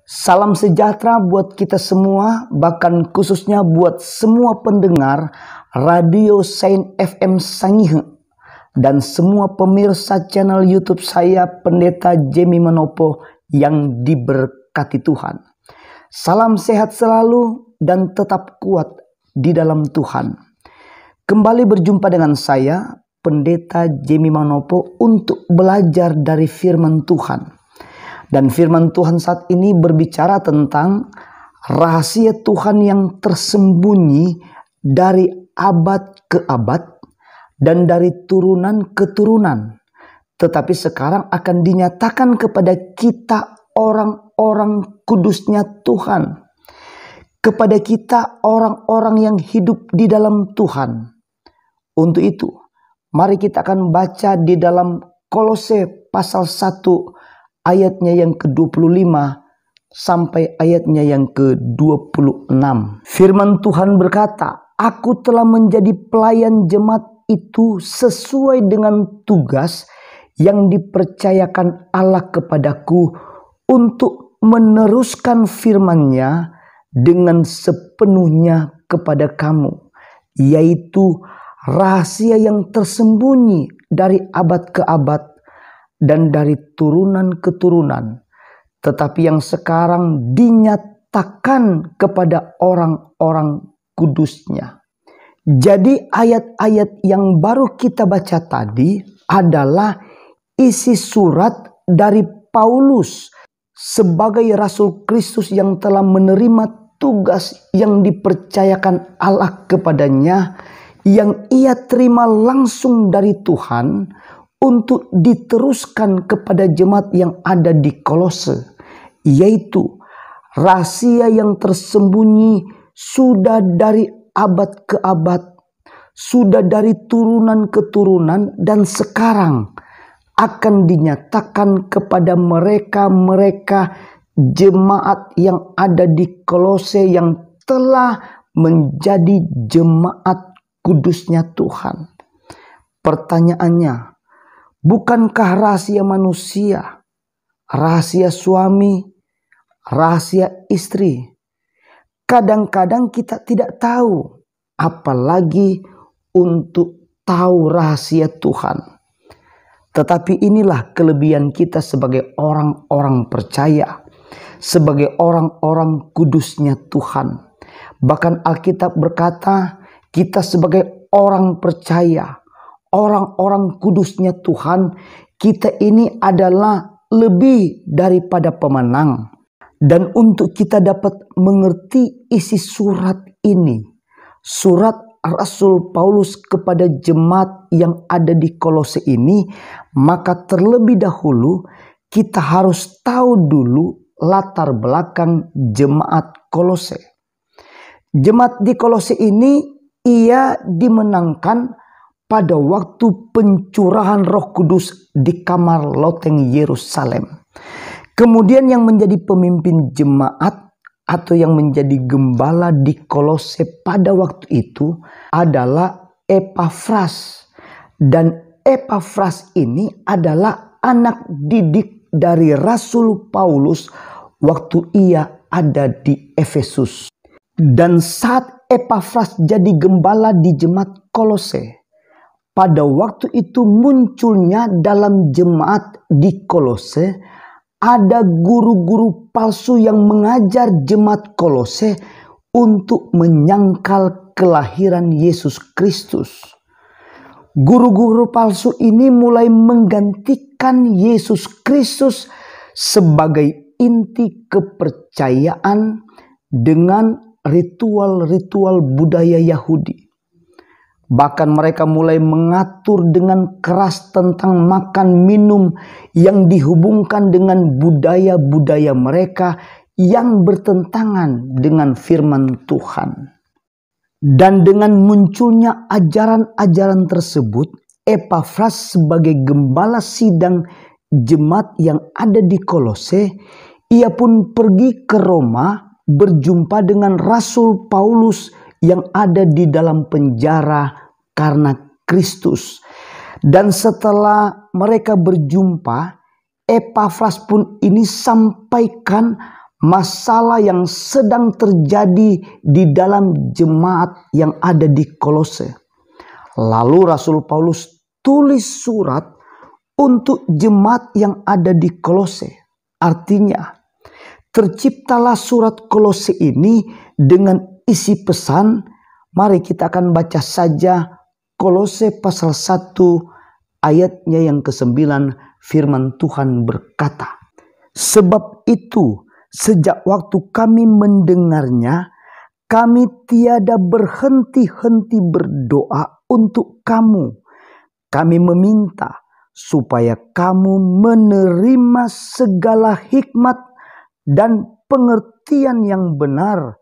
Salam sejahtera buat kita semua, bahkan khususnya buat semua pendengar Radio Saint FM Sangihe dan semua pemirsa channel YouTube saya Pendeta Jemi Manopo yang diberkati Tuhan. Salam sehat selalu dan tetap kuat di dalam Tuhan. Kembali berjumpa dengan saya Pendeta Jemi Manopo untuk belajar dari firman Tuhan. Dan firman Tuhan saat ini berbicara tentang rahasia Tuhan yang tersembunyi dari abad ke abad dan dari turunan ke turunan. Tetapi sekarang akan dinyatakan kepada kita orang-orang kudusnya Tuhan. Kepada kita orang-orang yang hidup di dalam Tuhan. Untuk itu, mari kita akan baca di dalam Kolose pasal 1 ayatnya yang ke-25 sampai ayatnya yang ke-26. Firman Tuhan berkata, "Aku telah menjadi pelayan jemaat itu sesuai dengan tugas yang dipercayakan Allah kepadaku untuk meneruskan firman-Nya dengan sepenuhnya kepada kamu, yaitu rahasia yang tersembunyi dari abad ke abad dan dari turunan ke turunan, tetapi yang sekarang dinyatakan kepada orang-orang kudusnya." Jadi ayat-ayat yang baru kita baca tadi adalah isi surat dari Paulus sebagai Rasul Kristus yang telah menerima tugas yang dipercayakan Allah kepadanya, yang ia terima langsung dari Tuhan untuk diteruskan kepada jemaat yang ada di Kolose, yaitu rahasia yang tersembunyi sudah dari abad ke abad, sudah dari turunan ke turunan, dan sekarang akan dinyatakan kepada mereka jemaat yang ada di Kolose yang telah menjadi jemaat kudusnya Tuhan. Pertanyaannya, bukankah rahasia manusia, rahasia suami, rahasia istri, kadang-kadang kita tidak tahu, apalagi untuk tahu rahasia Tuhan. Tetapi inilah kelebihan kita sebagai orang-orang percaya, sebagai orang-orang kudusnya Tuhan. Bahkan Alkitab berkata, kita sebagai orang percaya, orang-orang kudusnya Tuhan, kita ini adalah lebih daripada pemenang. Dan untuk kita dapat mengerti isi surat ini, surat Rasul Paulus kepada jemaat yang ada di Kolose ini, maka terlebih dahulu kita harus tahu dulu latar belakang jemaat Kolose. Jemaat di Kolose ini ia dimenangkan pada waktu pencurahan Roh Kudus di kamar loteng Yerusalem. Kemudian yang menjadi pemimpin jemaat atau yang menjadi gembala di Kolose pada waktu itu adalah Epafras. Dan Epafras ini adalah anak didik dari Rasul Paulus waktu ia ada di Efesus. Dan saat Epafras jadi gembala di jemaat Kolose, pada waktu itu munculnya dalam jemaat di Kolose ada guru-guru palsu yang mengajar jemaat Kolose untuk menyangkal kelahiran Yesus Kristus. Guru-guru palsu ini mulai menggantikan Yesus Kristus sebagai inti kepercayaan dengan ritual-ritual budaya Yahudi. Bahkan mereka mulai mengatur dengan keras tentang makan minum yang dihubungkan dengan budaya-budaya mereka yang bertentangan dengan firman Tuhan. Dan dengan munculnya ajaran-ajaran tersebut, Epafras sebagai gembala sidang jemaat yang ada di Kolose, ia pun pergi ke Roma berjumpa dengan Rasul Paulus yang ada di dalam penjara karena Kristus. Dan setelah mereka berjumpa, Epafras pun ini sampaikan masalah yang sedang terjadi di dalam jemaat yang ada di Kolose. Lalu Rasul Paulus tulis surat untuk jemaat yang ada di Kolose. Artinya, terciptalah surat Kolose ini dengan isi pesan. Mari kita akan baca saja Kolose pasal 1 ayatnya yang ke-9. Firman Tuhan berkata, "Sebab itu, sejak waktu kami mendengarnya, kami tiada berhenti-henti berdoa untuk kamu. Kami meminta supaya kamu menerima segala hikmat dan pengertian yang benar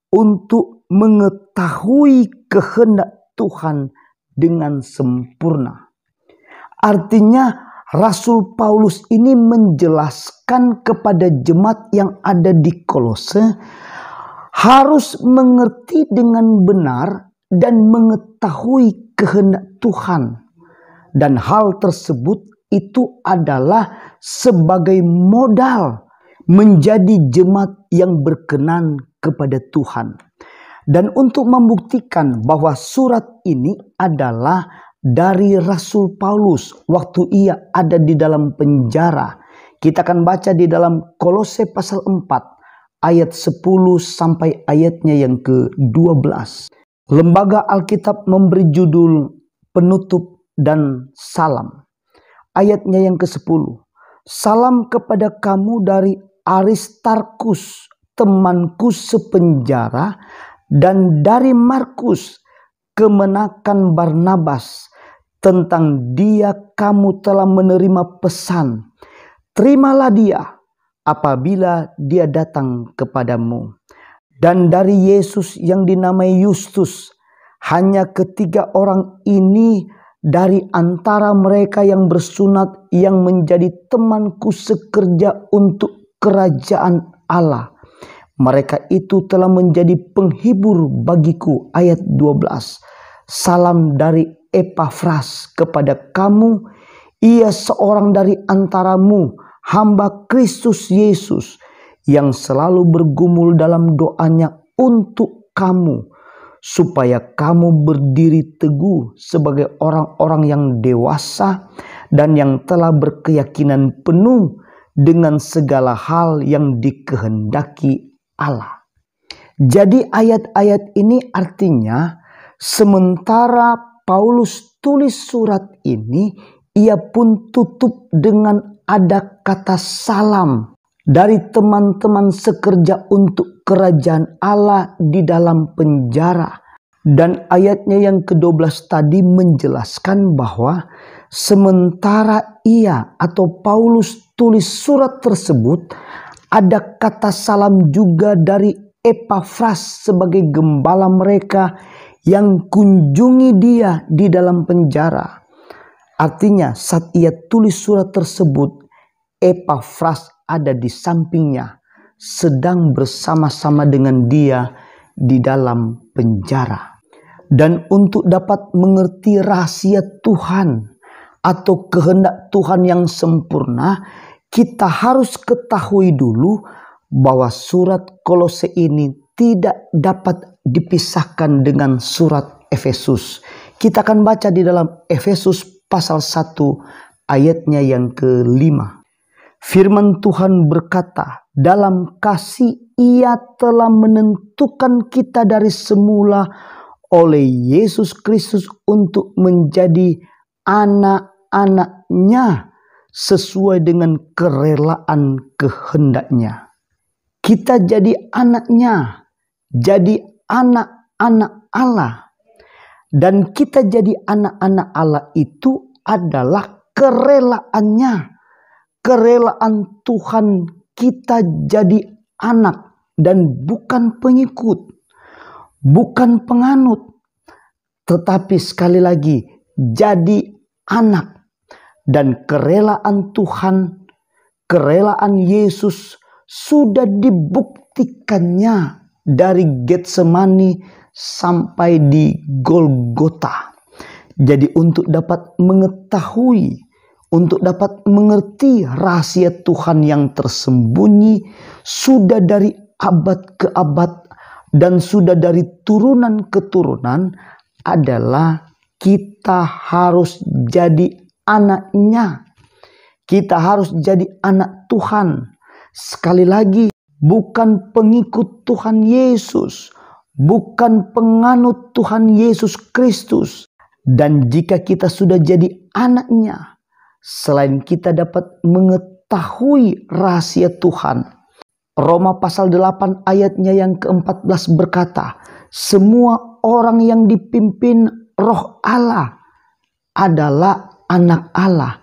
untuk mengetahui kehendak Tuhan dengan sempurna." Artinya, Rasul Paulus ini menjelaskan kepada jemaat yang ada di Kolose harus mengerti dengan benar dan mengetahui kehendak Tuhan. Dan hal tersebut itu adalah sebagai modal menjadi jemaat yang berkenan kepada Tuhan. Dan untuk membuktikan bahwa surat ini adalah dari Rasul Paulus waktu ia ada di dalam penjara, kita akan baca di dalam Kolose pasal 4 ayat 10 sampai ayatnya yang ke-12. Lembaga Alkitab memberi judul penutup dan salam. Ayatnya yang ke-10. "Salam kepada kamu dari Aristarkus, temanku sepenjara, dan dari Markus, kemenakan Barnabas. Tentang dia kamu telah menerima pesan. Terimalah dia apabila dia datang kepadamu. Dan dari Yesus yang dinamai Yustus, hanya ketiga orang ini dari antara mereka yang bersunat yang menjadi temanku sekerja untuk kerajaan Allah. Mereka itu telah menjadi penghibur bagiku." Ayat 12. "Salam dari Epafras kepada kamu. Ia seorang dari antaramu, hamba Kristus Yesus, yang selalu bergumul dalam doanya untuk kamu, supaya kamu berdiri teguh sebagai orang-orang yang dewasa dan yang telah berkeyakinan penuh dengan segala hal yang dikehendaki Allah." Jadi ayat-ayat ini artinya, sementara Paulus tulis surat ini, ia pun tutup dengan ada kata salam dari teman-teman sekerja untuk kerajaan Allah di dalam penjara. Dan ayatnya yang ke-12 tadi menjelaskan bahwa sementara ia atau Paulus tulis surat tersebut, ada kata salam juga dari Epafras sebagai gembala mereka yang kunjungi dia di dalam penjara. Artinya saat ia tulis surat tersebut, Epafras ada di sampingnya, sedang bersama-sama dengan dia di dalam penjara. Dan untuk dapat mengerti rahasia Tuhan atau kehendak Tuhan yang sempurna, kita harus ketahui dulu bahwa surat Kolose ini tidak dapat dipisahkan dengan surat Efesus. Kita akan baca di dalam Efesus pasal 1 ayatnya yang ke-5. Firman Tuhan berkata, "Dalam kasih ia telah menentukan kita dari semula oleh Yesus Kristus untuk menjadi anak-anaknya sesuai dengan kerelaan kehendaknya." Kita jadi anaknya, jadi anak-anak Allah. Dan kita jadi anak-anak Allah itu adalah kerelaannya. Kerelaan Tuhan kita jadi anak dan bukan pengikut, bukan penganut. Tetapi sekali lagi jadi anak. Dan kerelaan Tuhan, kerelaan Yesus sudah dibuktikannya dari Getsemani sampai di Golgota. Jadi untuk dapat mengetahui, untuk dapat mengerti rahasia Tuhan yang tersembunyi sudah dari abad ke abad dan sudah dari turunan ke turunan adalah kita harus jadi anaknya. Kita harus jadi anak Tuhan. Sekali lagi, bukan pengikut Tuhan Yesus, bukan penganut Tuhan Yesus Kristus. Dan jika kita sudah jadi anaknya, selain kita dapat mengetahui rahasia Tuhan, Roma pasal 8 ayatnya yang ke-14 berkata, semua orang yang dipimpin Roh Allah adalah anak Allah.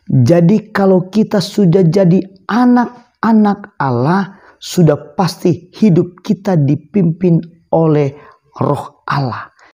Jadi kalau kita sudah jadi anak-anak Allah, sudah pasti hidup kita dipimpin oleh Roh Allah.